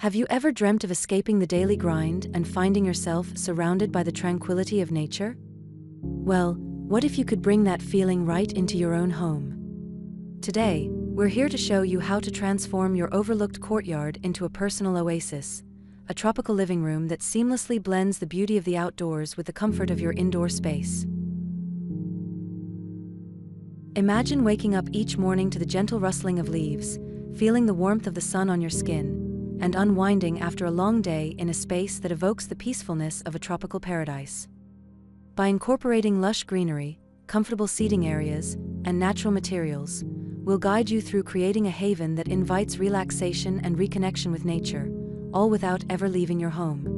Have you ever dreamt of escaping the daily grind and finding yourself surrounded by the tranquility of nature? Well, what if you could bring that feeling right into your own home? Today, we're here to show you how to transform your overlooked courtyard into a personal oasis, a tropical living room that seamlessly blends the beauty of the outdoors with the comfort of your indoor space. Imagine waking up each morning to the gentle rustling of leaves, feeling the warmth of the sun on your skin, and unwinding after a long day in a space that evokes the peacefulness of a tropical paradise. By incorporating lush greenery, comfortable seating areas, and natural materials, we'll guide you through creating a haven that invites relaxation and reconnection with nature, all without ever leaving your home.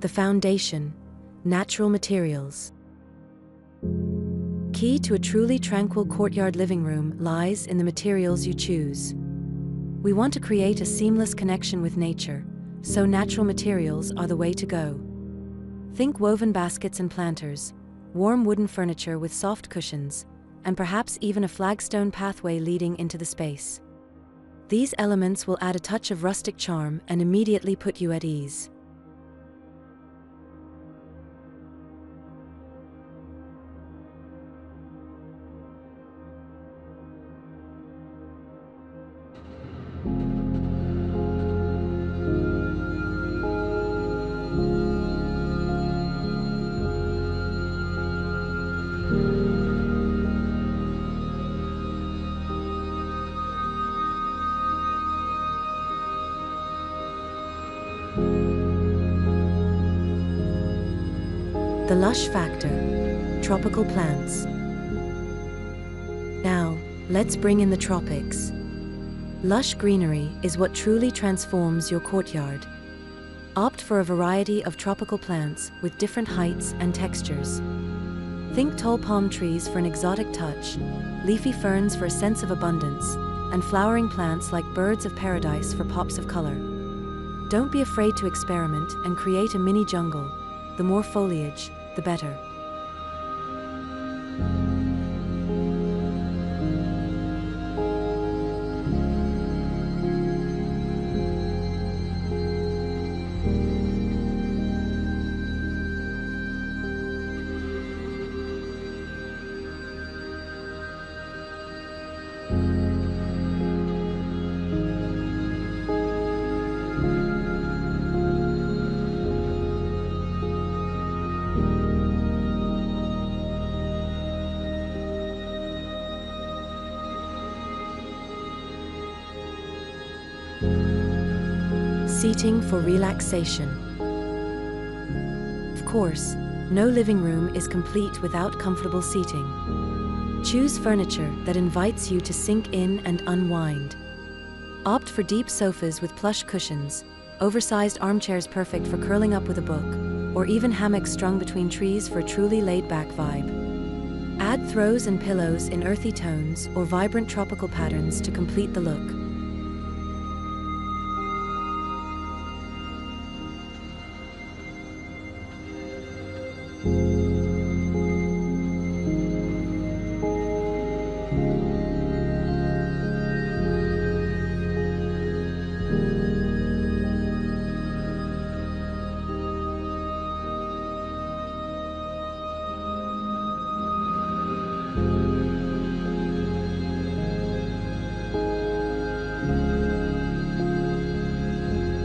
The foundation: natural materials. Key to a truly tranquil courtyard living room lies in the materials you choose. We want to create a seamless connection with nature, so natural materials are the way to go. Think woven baskets and planters, warm wooden furniture with soft cushions, and perhaps even a flagstone pathway leading into the space. These elements will add a touch of rustic charm and immediately put you at ease. The lush factor: tropical plants. Now, let's bring in the tropics. Lush greenery is what truly transforms your courtyard. Opt for a variety of tropical plants with different heights and textures. Think tall palm trees for an exotic touch, leafy ferns for a sense of abundance, and flowering plants like birds of paradise for pops of color. Don't be afraid to experiment and create a mini jungle. The more foliage, the better. Seating for relaxation. Of course, no living room is complete without comfortable seating. Choose furniture that invites you to sink in and unwind. Opt for deep sofas with plush cushions, oversized armchairs perfect for curling up with a book, or even hammocks strung between trees for a truly laid-back vibe. Add throws and pillows in earthy tones or vibrant tropical patterns to complete the look.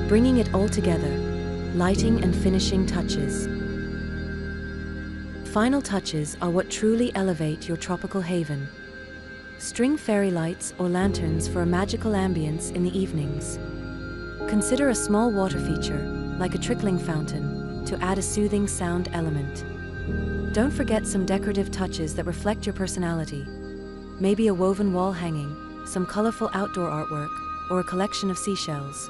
Bringing it all together: lighting and finishing touches. Final touches are what truly elevate your tropical haven. String fairy lights or lanterns for a magical ambience in the evenings. Consider a small water feature, like a trickling fountain, to add a soothing sound element. Don't forget some decorative touches that reflect your personality. Maybe a woven wall hanging, some colorful outdoor artwork, or a collection of seashells.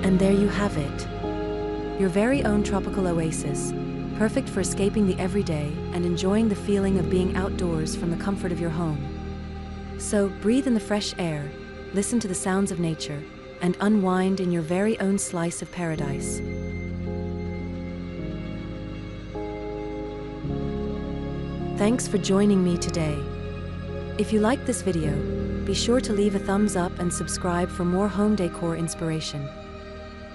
And there you have it. Your very own tropical oasis, perfect for escaping the everyday and enjoying the feeling of being outdoors from the comfort of your home. So, breathe in the fresh air, listen to the sounds of nature, and unwind in your very own slice of paradise. Thanks for joining me today. If you liked this video, be sure to leave a thumbs up and subscribe for more home decor inspiration.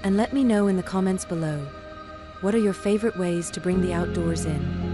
And let me know in the comments below, what are your favorite ways to bring the outdoors in?